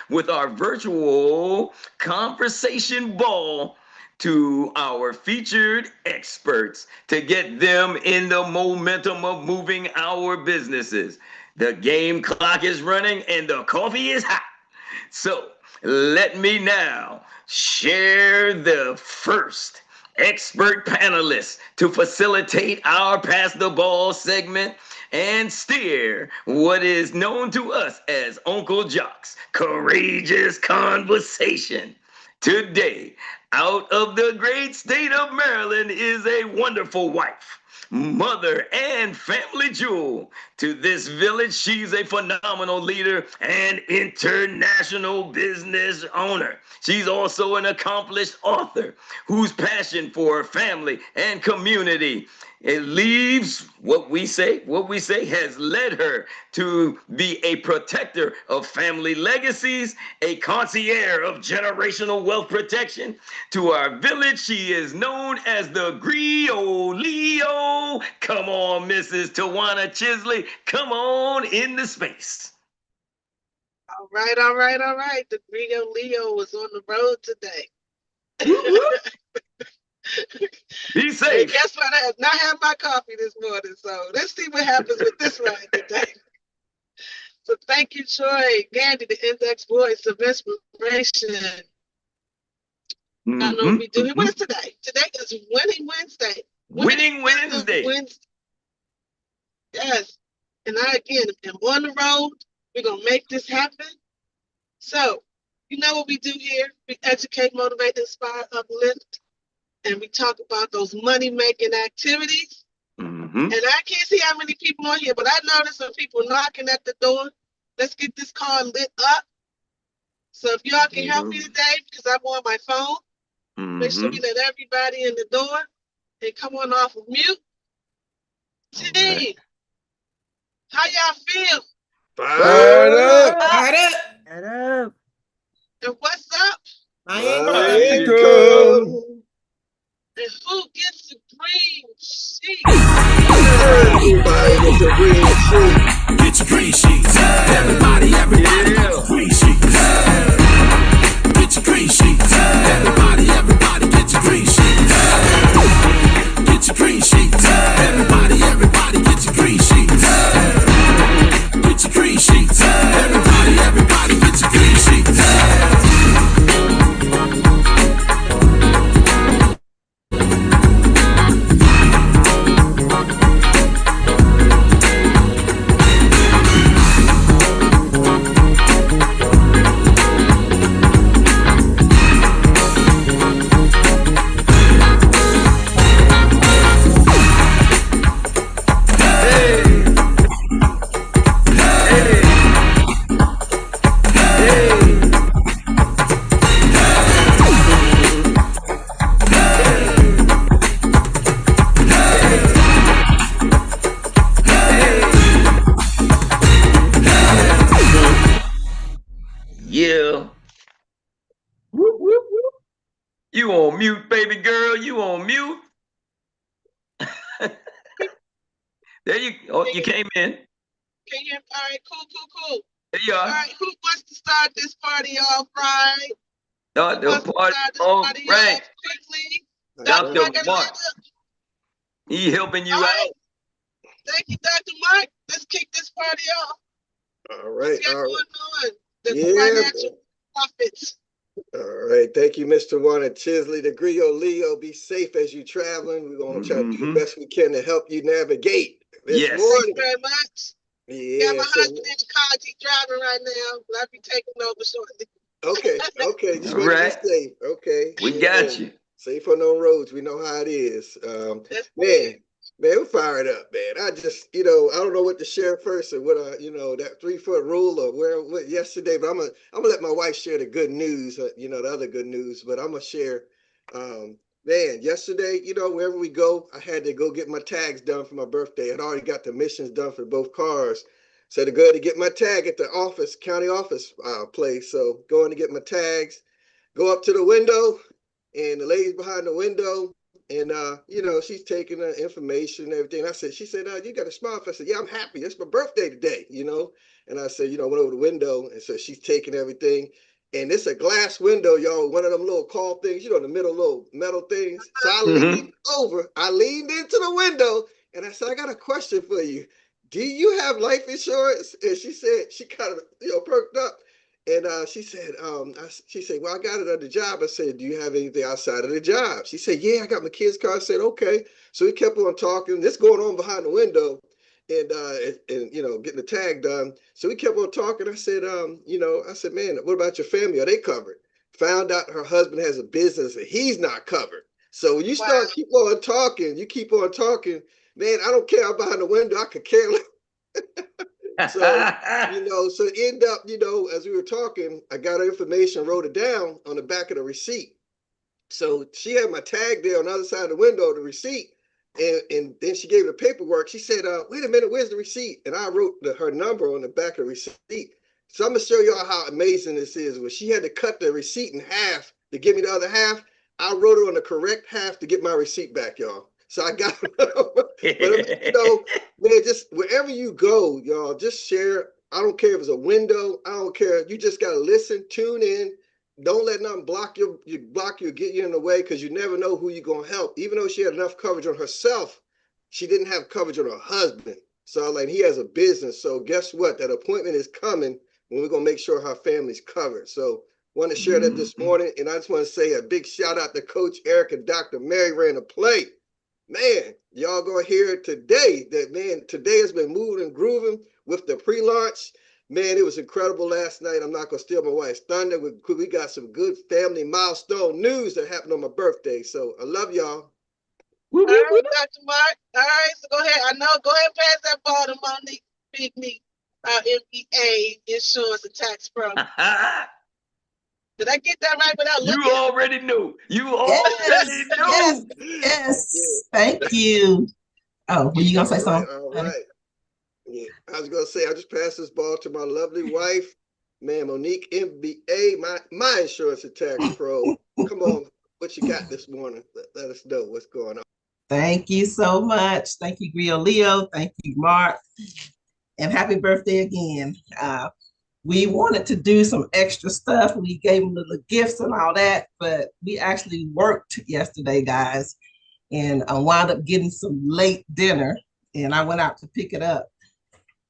with our virtual conversation ball to our featured experts to get them in the momentum of moving our businesses. The game clock is running and the coffee is hot. So let me now share the first expert panelist to facilitate our Pass the Ball segment and steer what is known to us as Uncle Jock's courageous conversation. Today, out of the great state of Maryland, is a wonderful wife, mother, and family jewel. To this village, she's a phenomenal leader and international business owner. She's also an accomplished author whose passion for family and community it leaves what we say has led her to be a protector of family legacies, a concierge of generational wealth protection. To our village, she is known as the 𝗍𝗄𝗄. Come on, Mrs. Tawana Chisley, come on in the space. All right. The 𝗍𝗄𝗄 was on the road today. Be safe. And guess what? I have not had my coffee this morning, so let's see what happens with this ride today. So thank you, Troy Gandy, the index voice of inspiration. I know what we do here. What is today? Today is Winning Wednesday. Winning Wednesday. Yes. And I, again, am on the road. We're going to make this happen. So, you know what we do here? We educate, motivate, inspire, uplift. And we talk about those money-making activities. And I can't see how many people on here, but I noticed some people knocking at the door. Let's get this car lit up. So if y'all can help me today, because I'm on my phone, make sure we let everybody in the door and come on off of mute. Team, how y'all feel? Fired up. And what's up? My income. And who gets the green sheet? Everybody gets the green sheet. Get your green sheets. Everybody get your green sheets. Get your green sheets. Everybody get your green sheets. Get your green sheets. Everybody get your green sheets. Get your green sheets. Everybody get your green sheets. Yeah. Whoop, whoop, whoop. You on mute, baby girl. You on mute. There you you came in. Can you? All right, cool. There you are. All right, who wants to start this party off right? Start the party off right. Quickly. Dr. Mark. He helping you out. Thank you, Dr. Mark. Let's kick this party off. All right. What's going on? The financial profits. All right. Thank you, Mr. Tawana Chisley, the 𝗍𝗄𝗄. Be safe as you traveling. We're going to try to do the best we can to help you navigate this morning. Thank you very much. Yeah. My husband in the car. He's driving right now, but I'll be taking over shortly. Okay. Just want to be safe. Okay. We got you. Safe on those roads. We know how it is. Man, we're fired up, man. I just, I don't know what to share first or what, that 3-foot rule or what yesterday, but I'm gonna let my wife share the good news, the other good news, but I'm gonna share, man, yesterday, wherever we go, I had to go get my tags done for my birthday. I'd already got the emissions done for both cars. So to go to get my tag at the office, county office place. So going to get my tags, go up to the window, and the lady's behind the window, And you know, she's taking the information and everything. She said, you got a smile. I said, yeah, I'm happy. It's my birthday today, you know. And I said, you know, I went over the window, and so she's taking everything. And it's a glass window, y'all, one of them little call things, you know, in the middle, little metal things. So I leaned over, I leaned into the window, and I said, I got a question for you. Do you have life insurance? And she said, she kind of, you know, perked up. And she said, well, I got it at the job. I said, do you have anything outside of the job? She said, yeah, I got my kid's car. I said, okay. So we kept on talking. This going on behind the window, and you know, getting the tag done. So we kept on talking. I said, you know, I said, man, what about your family? Are they covered? Found out her husband has a business and he's not covered. So when you start keep on talking, you keep on talking, man, I don't care. I'm behind the window. I could care less. So, you know, so end up, you know, as we were talking, I got her information, wrote it down on the back of the receipt. So she had my tag there on the other side of the window, the receipt. And then she gave the paperwork. She said, wait a minute, where's the receipt? And I wrote her number on the back of the receipt. So I'm going to show y'all how amazing this is. When she had to cut the receipt in half to give me the other half, I wrote it on the correct half to get my receipt back, y'all. So I got it. But, you know, man, just wherever you go, y'all, just share. I don't care if it's a window. I don't care. You just got to listen, tune in. Don't let nothing get you in the way, because you never know who you're going to help. Even though she had enough coverage on herself, she didn't have coverage on her husband. So like, he has a business. So guess what? That appointment is coming when we're going to make sure her family's covered. So want to share that this morning. And I just want to say a big shout out to Coach Erik and Dr. Mary ran the play. Man, y'all gonna hear it today. That, man, today has been moving and grooving with the pre-launch. Man, it was incredible last night. I'm not gonna steal my wife's thunder. We got some good family milestone news that happened on my birthday. So I love y'all. All right, Dr. Mark. All right, so go ahead. I know. Go ahead and pass that ball to Monique Big Meat, MBA Insurance and Tax Pro. Did I get that right without looking? You already knew. You already knew. Yes. Thank you. Oh, were you gonna say something? All right. Yeah, I was gonna say, I just passed this ball to my lovely wife, man, Monique MBA, my insurance and tax pro. Come on, what you got this morning? Let us know what's going on. Thank you so much. Thank you, Griot Leo. Thank you, Mark. And happy birthday again. We wanted to do some extra stuff. We gave them little gifts and all that, but we actually worked yesterday, guys, and I wound up getting some late dinner, and I went out to pick it up.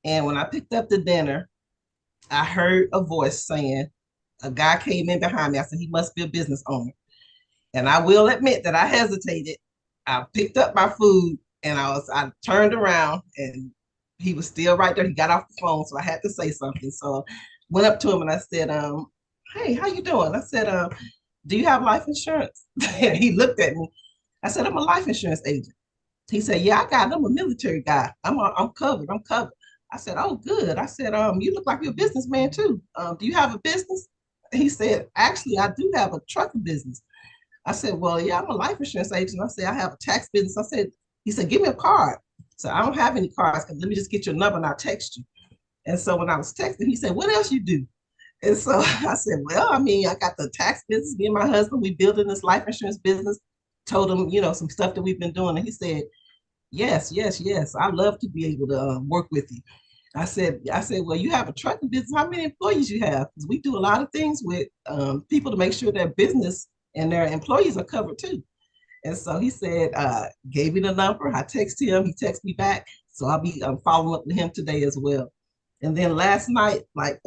And when I picked up the dinner, I heard a voice saying, a guy came in behind me. I said, he must be a business owner. And I will admit that I hesitated. I picked up my food and I turned around and he was still right there. He got off the phone, so I had to say something. So went up to him and I said, hey, how you doing? I said, do you have life insurance? And he looked at me. I said, I'm a life insurance agent. He said, yeah, I got it. I'm a military guy. I'm covered. I'm covered. I said, oh, good. I said, you look like you're a businessman too. Do you have a business? He said, actually, I do have a trucking business. I said, well, yeah, I'm a life insurance agent. I said, I have a tax business. He said, give me a card. So I don't have any cards. Let me just get your number and I'll text you. And so when I was texting, he said, what else you do? And so I said, well, I mean, I got the tax business. Me and my husband, we building this life insurance business. Told him, you know, some stuff that we've been doing. And he said, yes. I'd love to be able to work with you. I said, well, you have a trucking business. How many employees you have? Because we do a lot of things with people to make sure their business and their employees are covered too. And so he said, gave me the number. I texted him. He texted me back. So I'll be following up with him today as well. And then last night, like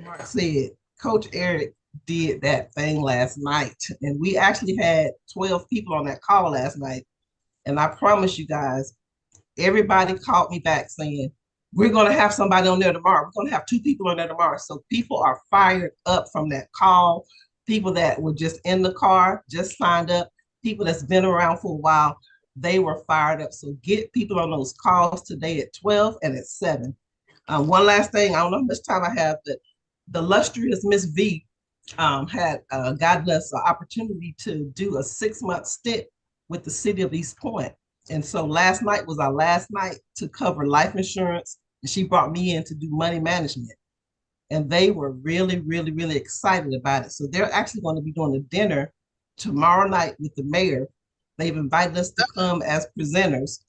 Mark said, Coach Erik did that thing last night. And we actually had 12 people on that call last night. And I promise you guys, everybody called me back saying, we're going to have somebody on there tomorrow. We're going to have 2 people on there tomorrow. So people are fired up from that call. People that were just in the car, just signed up. People that's been around for a while, they were fired up. So get people on those calls today at 12 and at 7. One last thing, I don't know how much time I have, but the illustrious Miss V had gotten us an opportunity to do a 6-month stint with the city of East Point. And so last night was our last night to cover life insurance. And she brought me in to do money management. And they were really, really, really excited about it. So they're actually going to be doing a dinner tomorrow night with the mayor They've invited us to come as presenters,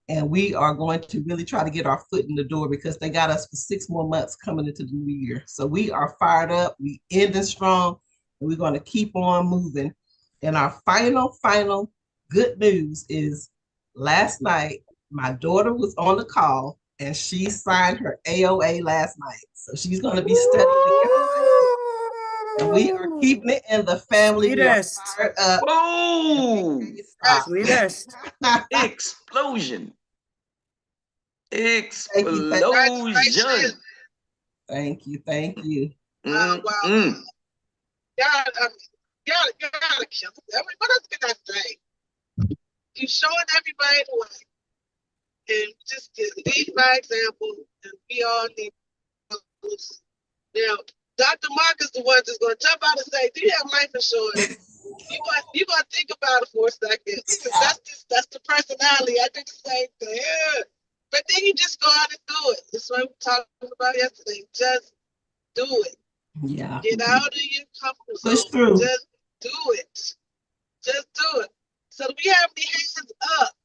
and we are going to really try to get our foot in the door because they got us for 6 more months coming into the new year. So we are fired up. We ending strong, and we're going to keep on moving. And our final good news is last night, my daughter was on the call and she signed her AOA last night. So she's going to be studying again. And we are keeping it in the family. Sweetest. We are fired up. Whoa! Sweetest. Explosion. Congratulations. Thank you. Thank you. Wow. Y'all gotta kill it. What else can I say? You're showing everybody the way. And just lead by example. And we all need those. Now, Dr. Mark is the one that's going to jump out and say, do you have life insurance? You going to think about it for a second. Because that's the personality. I do the same thing. Yeah. But then you just go out and do it. That's what we talked about yesterday. Just do it. Yeah. Get out of your comfort zone. Push through. Just do it. Just do it. So do we have any hands up?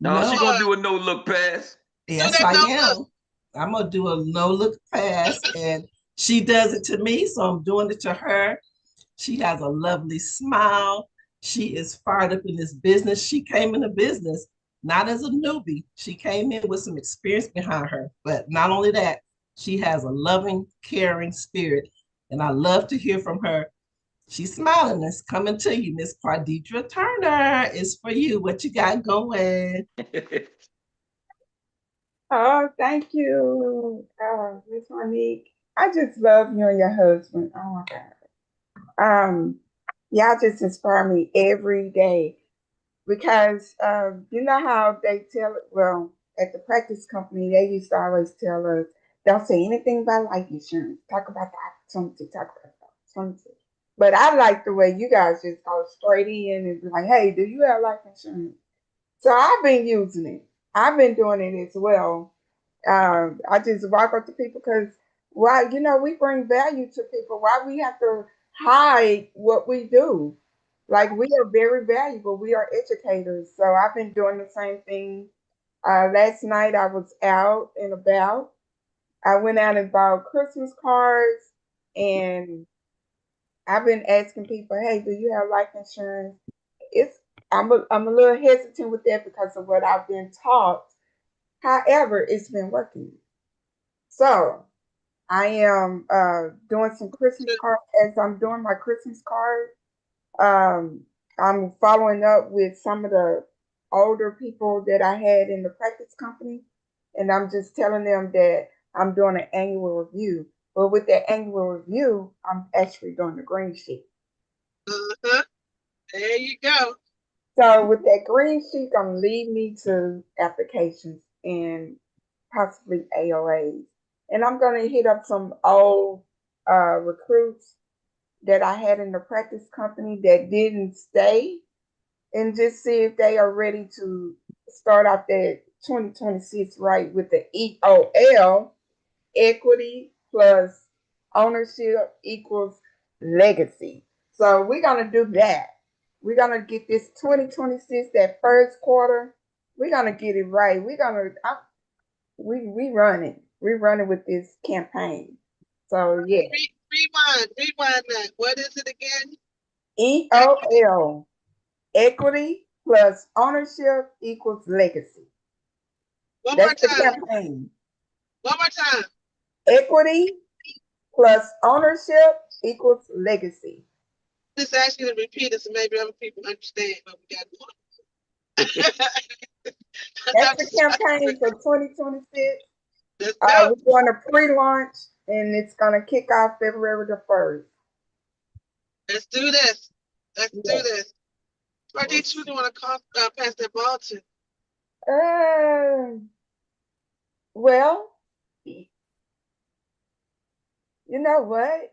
No, she gonna do a no-look pass. Yes, I am. I'm gonna do a no-look pass, and she does it to me, so I'm doing it to her. She has a lovely smile. She is fired up in this business. She came in the business not as a newbie. She came in with some experience behind her, but not only that, she has a loving, caring spirit, and I love to hear from her. She's smiling. It's coming to you, Miss Quadidra Turner. It's for you. What you got going? Oh, thank you, Miss Monique. I just love you and your husband. Oh my God. Y'all just inspire me every day because you know how they tell it. Well, at the practice company, they used to always tell us, "Don't say anything about life insurance. Talk about the opportunity. Talk about the opportunity." But I like the way you guys just go straight in and be like, "Hey, do you have life insurance?" So I've been using it. I've been doing it as well. I just walk up to people because why, we bring value to people. Why we have to hide what we do? Like we are very valuable. We are educators. So I've been doing the same thing. Last night I was out and about. I went out and bought Christmas cards, and I've been asking people, "Hey, do you have life insurance?" I'm a little hesitant with that because of what I've been taught. However, it's been working. So I am doing some Christmas cards. As I'm doing my Christmas card, I'm following up with some of the older people that I had in the practice company, and I'm just telling them that I'm doing an annual review. But with that annual review, I'm actually doing the green sheet. There you go. So with that green sheet, going to lead me to applications and possibly AOAs. And I'm going to hit up some old recruits that I had in the practice company that didn't stay and just see if they are ready to start out that 2026 right with the EOL, equity plus ownership equals legacy. So we're going to do that. We're going to get this 2026, that first quarter. We're going to get it right. We're going to, we running. We're running with this campaign. So, yeah. Rewind that. What is it again? EOL, equity plus ownership equals legacy. That's the campaign. One more time. Equity plus ownership equals legacy. Just ask you to repeat it so maybe other people understand what we got going. That's the campaign for 2026. We're going to pre-launch, and it's going to kick off February the 1st. Let's do this. Let's do this. Where did you want to pass that ball to? Well, you know what?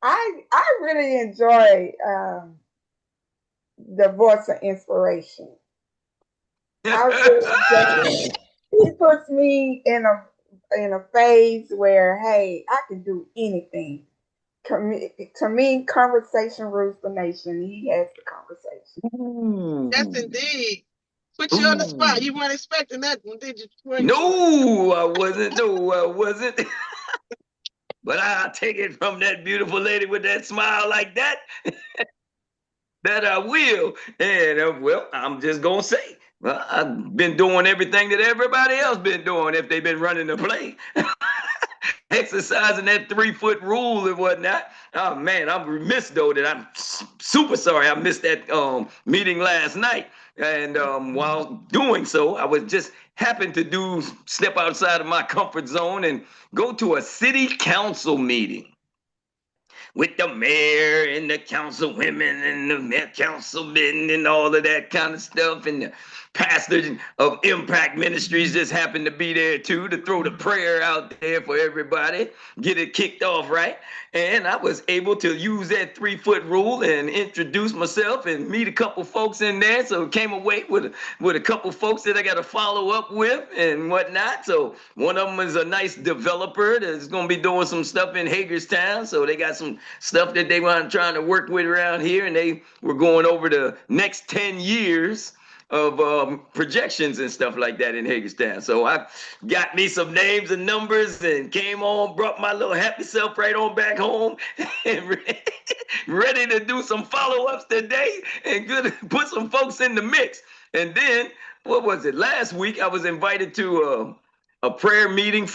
I really enjoy the voice of inspiration. He puts me in a phase where, hey, I can do anything. to me, conversation rules the nation. He has the conversation. Ooh. Yes, indeed. Put you on the spot. You weren't expecting that one, did you? No, I wasn't. No, I wasn't. But I'll take it from that beautiful lady with that smile like that. That I will. And well, I'm just gonna say, well, I've been doing everything that everybody else been doing if they've been running the play. Exercising that 3-foot rule and whatnot. Oh man, I'm remiss though that I'm super sorry I missed that meeting last night. And while doing so, I was just happened to step outside of my comfort zone and go to a city council meeting with the mayor and the councilwomen and the councilmen and all of that kind of stuff. And the pastors of Impact Ministries just happened to be there too to throw the prayer out there for everybody, get it kicked off right. And I was able to use that 3-foot rule and introduce myself and meet a couple folks in there. So came away with a couple folks that I got to follow up with and whatnot. So one of them is a nice developer that's going to be doing some stuff in Hagerstown. So they got some stuff that they were trying to work with around here, and they were going over the next 10 years of projections and stuff like that in Hagerstown. So I got me some names and numbers and came on, brought my little happy self right on back home and ready to do some follow-ups today and good put some folks in the mix. And then, what was it? Last week, I was invited to a prayer meeting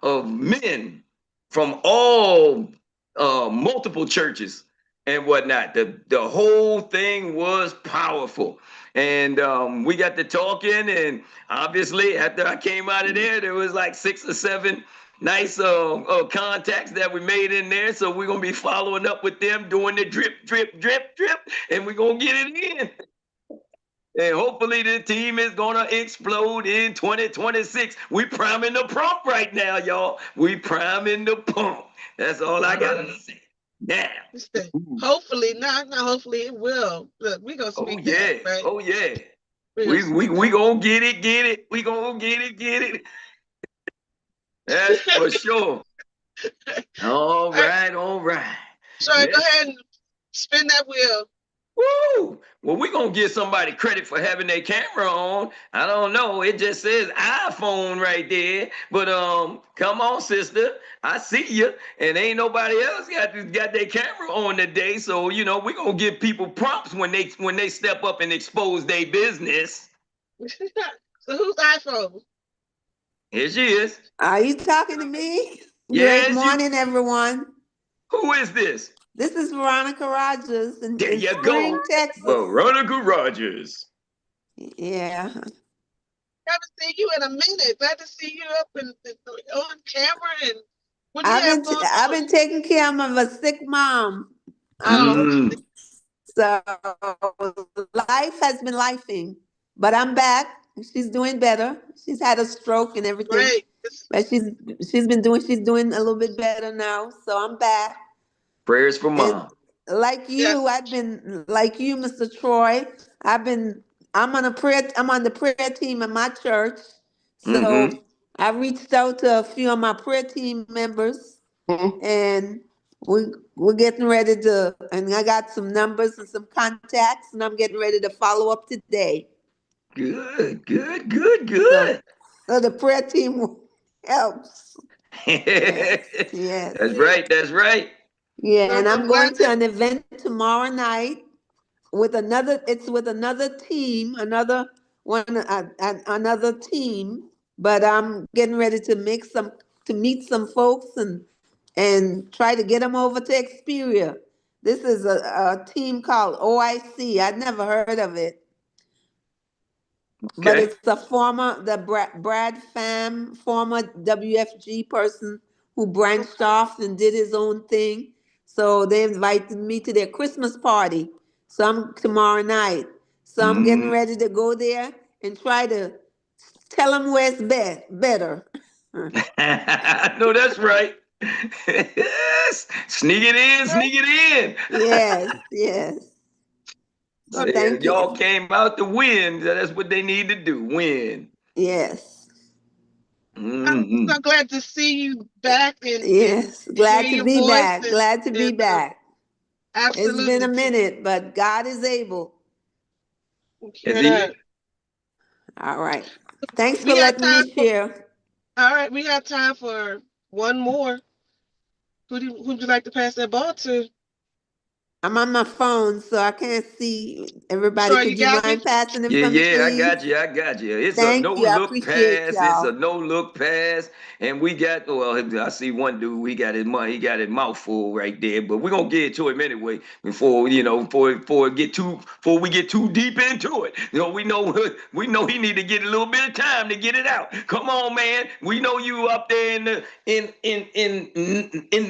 of men from all multiple churches and whatnot. The whole thing was powerful. And we got to talking, and obviously after I came out of there was like 6 or 7 nice contacts that we made in there. So we're going to be following up with them, doing the drip, and we're going to get it in. And hopefully the team is going to explode in 2026. We priming the pump right now, y'all. We priming the pump. That's all I got to say. Yeah. Hopefully not. Hopefully it will. Look, we gonna speak. Oh yeah. That, right? Oh yeah. We gonna get it. We gonna get it. That's for sure. All right. So go ahead and spin that wheel. Woo! Well, we're going to give somebody credit for having their camera on. I don't know. It just says iPhone right there. But come on, sister. I see you. And ain't nobody else got their camera on today. So, we're going to give people prompts when they step up and expose their business. So whose iPhone? Here she is. Are you talking to me? Yes, Great morning, everyone. Who is this? This is Veronica Rogers in Spring, Texas. Veronica Rogers. Yeah. Haven't seen you in a minute. Glad to see you up and on camera. And what do you have going on? I've been taking care of a sick mom. So life has been lifing, but I'm back. She's doing better. She's had a stroke and everything. Great. But she's doing a little bit better now. So I'm back. Prayers for mom. And like you, I've been like you, Mr. Troy. I'm on the prayer team at my church. So I reached out to a few of my prayer team members, and we're getting ready and I got some numbers and some contacts, and I'm getting ready to follow up today. Good. So the prayer team helps. Yes. That's right. Yeah, and I'm going to an event tomorrow night with another team, another team, but I'm getting ready to meet some folks and try to get them over to Xperts. This is a team called 𝗍𝗍𝗶. I'd never heard of it. Okay. But it's Brad Pham, former WFG person who branched off and did his own thing. So they invited me to their Christmas party tomorrow night. So I'm getting ready to go there and try to tell them where it's better. No, that's right. Sneak it in. Yes. So thank you. Y'all came out to win. That's what they need to do, win. Yes. I'm so glad to see you back and Yes, hear glad to your be voice. back. Glad to be back. Absolutely. It's been a minute, but God is able. Is he? All right. Thanks for We got letting me time share. All right, we got time for one more. Who'd you like to pass that ball to? I'm on my phone, so I can't see everybody. Troy, you Could you got me? mind passing it Yeah, for me, yeah, I please? got you. I got you. It's a Thank no you. I look appreciate pass. It's a y'all. no look pass. And we got, well, I see one dude, he got his money, he got his mouth full right there. But we're gonna get to him anyway before we get too deep into it. We know he need to get a little bit of time to get it out. Come on, man. We know you up there in the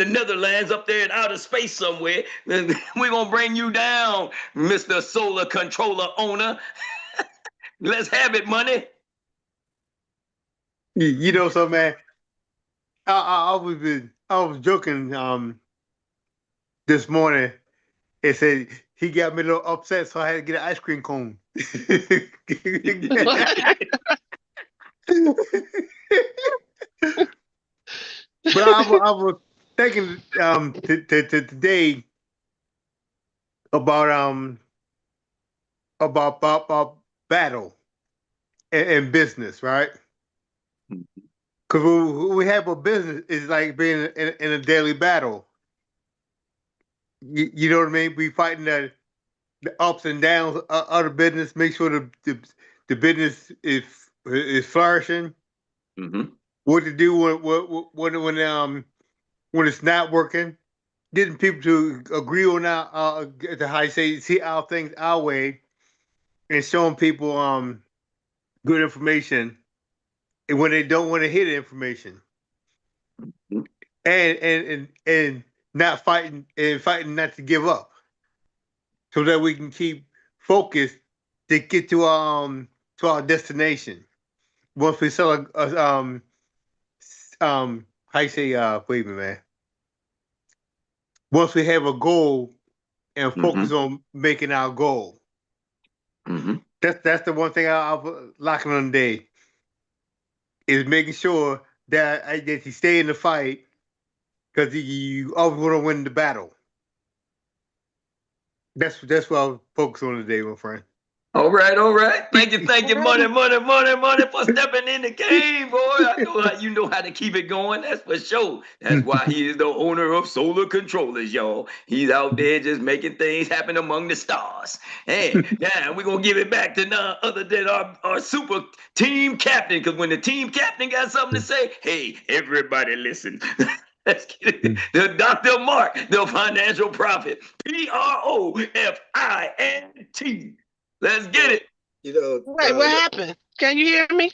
Netherlands, up there in outer space somewhere. We're gonna bring you down, Mr. Solar Controller owner. Let's have it, money. You know, so man, I was joking this morning and said he got me a little upset, so I had to get an ice cream cone. But I was thinking today about battle and business, right? Because we have a business is like being in a daily battle. You know what I mean? We fighting the ups and downs of the business. Make sure the business is flourishing. Mm-hmm. What to do when it's not working. Getting people to agree on how you say see our things our way, and showing people good information, and when they don't want to hear the information. And not fighting and fighting not to give up, so that we can keep focused to get to our destination. Once we sell how you say wait a minute, man. Once we have a goal and focus on making our goal. Mm-hmm. That's the one thing I'm locking on today, is making sure that you stay in the fight, because you always want to win the battle. That's what I'll focus on today, my friend. All right. Thank you, money for stepping in the game, boy. I know how you know how to keep it going. That's for sure. That's why he is the owner of Solar Controllers, y'all. He's out there just making things happen among the stars. Hey, now we're gonna give it back to none other than our super team captain. Because when the team captain got something to say, hey, everybody listen. Let's get it. The Dr. Mark, the financial prophet. PROFINT. Let's get it. Wait, what happened? Can you hear me?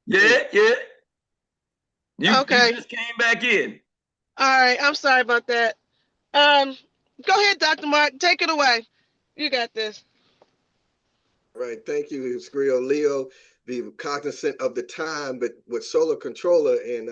Yeah. You okay. You just came back in. All right, I'm sorry about that. Go ahead, Dr. Mark. Take it away. You got this. Right. Thank you, Xperts Leo. Be cognizant of the time, but with Solar Controller and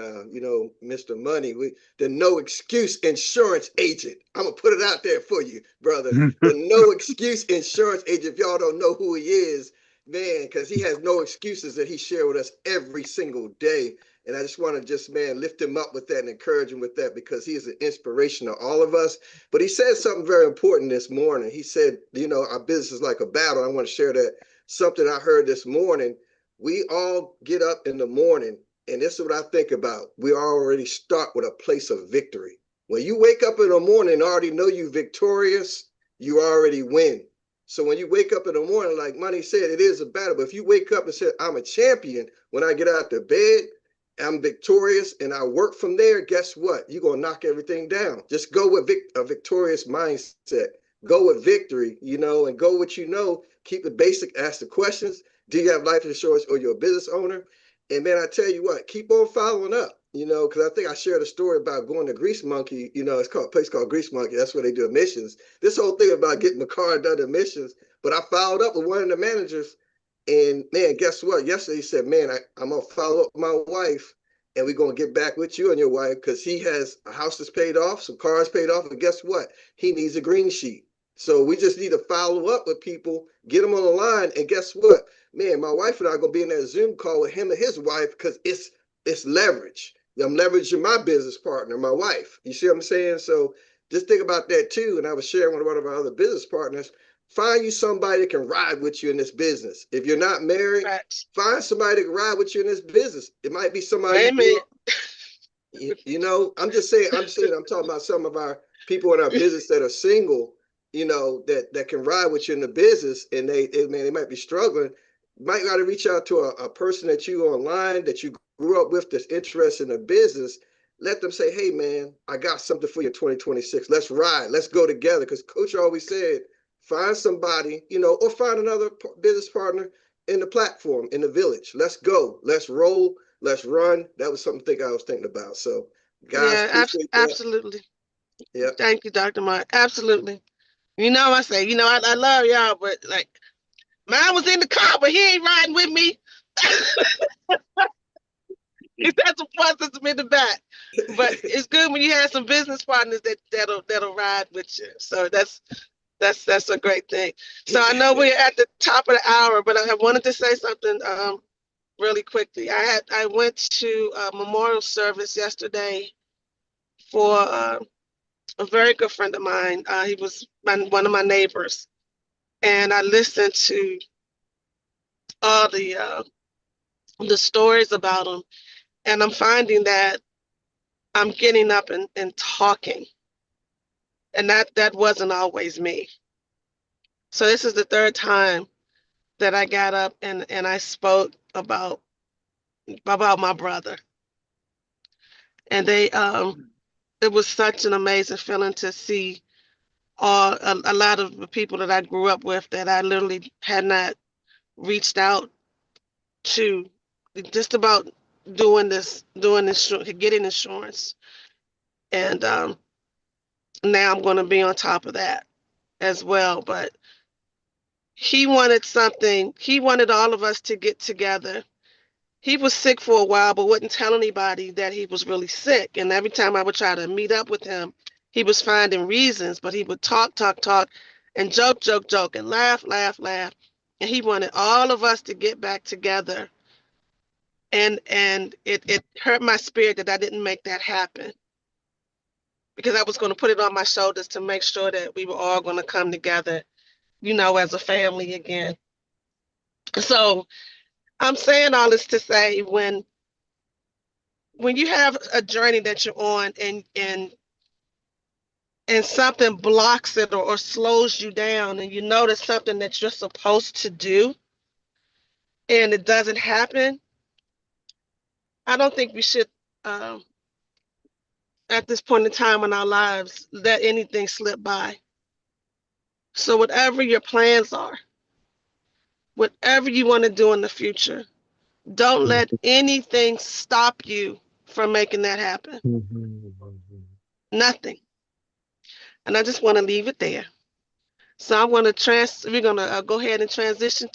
Mr. Money, the no excuse insurance agent. I'm gonna put it out there for you, brother. The no excuse insurance agent. If y'all don't know who he is, man, because he has no excuses that he shares with us every single day. And I just want to lift him up with that and encourage him with that, because he is an inspiration to all of us. But he said something very important this morning. He said, our business is like a battle. I want to share that. Something I heard this morning. We all get up in the morning, and this is what I think about. We already start with a place of victory. When you wake up in the morning and already know you're victorious, you already win. So when you wake up in the morning, like Money said, it is a battle. But if you wake up and say, I'm a champion, when I get out of bed, I'm victorious, and I work from there, guess what? You're going to knock everything down. Just go with a victorious mindset. Go with victory, and go with Keep it basic, ask the questions. Do you have life insurance, or you're a business owner? And man, I tell you what, keep on following up, because I think I shared a story about going to Grease Monkey. It's a place called Grease Monkey. That's where they do emissions. This whole thing about getting the car done emissions, but I followed up with one of the managers. And man, guess what? Yesterday he said, man, I'm going to follow up with my wife, and we're going to get back with you and your wife, because he has a house that's paid off, some cars paid off, and guess what? He needs a green sheet. So we just need to follow up with people, get them on the line, and guess what? Man, my wife and I are going to be in that Zoom call with him and his wife, because it's it's leverage. I'm leveraging my business partner, my wife. You see what I'm saying? So just think about that too. And I was sharing with one of our other business partners. Find you somebody that can ride with you in this business. If you're not married, find somebody that can ride with you in this business. It might be somebody. You know, I'm talking about some of our people in our business that are single, you know, that can ride with you in the business, and they might be struggling. Might got to reach out to a person that you online that you grew up with that's interested in the business. Let them say, hey man, I got something for you in 2026. Let's ride. Let's go together. Because Coach always said, find somebody, you know, or find another business partner in the platform, in the village. Let's go. Let's roll. Let's run. That was something I was thinking about. So, guys, yeah, absolutely. Yeah. Thank you, Dr. Mark. Absolutely. You know, I say, you know, I love y'all, but like, mine was in the car, but he ain't riding with me. He's had some pluses in the back. But it's good when you have some business partners that'll ride with you. So that's a great thing. So I know we're at the top of the hour, but I wanted to say something really quickly. I went to a memorial service yesterday for a very good friend of mine. He was one of my neighbors, and I listened to all the stories about him, and I'm finding that I'm getting up and talking, and that wasn't always me. So this is the third time that I got up and I spoke about my brother, and it was such an amazing feeling to see a lot of the people that I grew up with that I literally had not reached out to, just about getting insurance, and now I'm going to be on top of that as well. But he wanted something. He wanted all of us to get together. He was sick for a while, but wouldn't tell anybody that he was really sick. And every time I would try to meet up with him, he was finding reasons, but he would talk, and joke, and laugh. And he wanted all of us to get back together. And it hurt my spirit that I didn't make that happen, because I was going to put it on my shoulders to make sure that we were all going to come together, you know, as a family again. So I'm saying all this to say, when you have a journey that you're on and something blocks it or slows you down, and you notice something that you're supposed to do and it doesn't happen, I don't think we should, at this point in time in our lives, let anything slip by. So whatever your plans are, whatever you want to do in the future, don't let anything stop you from making that happen. Nothing. And I just want to leave it there. So we're going to go ahead and transition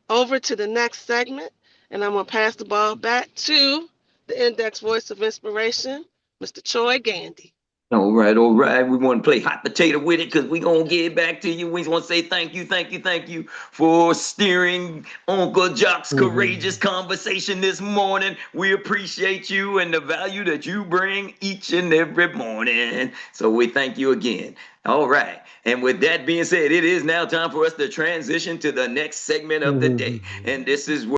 over to the next segment, and I'm going to pass the ball back to the Index Voice of Inspiration, Mr. 𝗱cie All right. We want to play hot potato with it, because we're going to get back to you. We want to say thank you for steering Uncle Jock's courageous conversation this morning. We appreciate you and the value that you bring each and every morning. So we thank you again. All right. And with that being said, it is now time for us to transition to the next segment of the day. And this is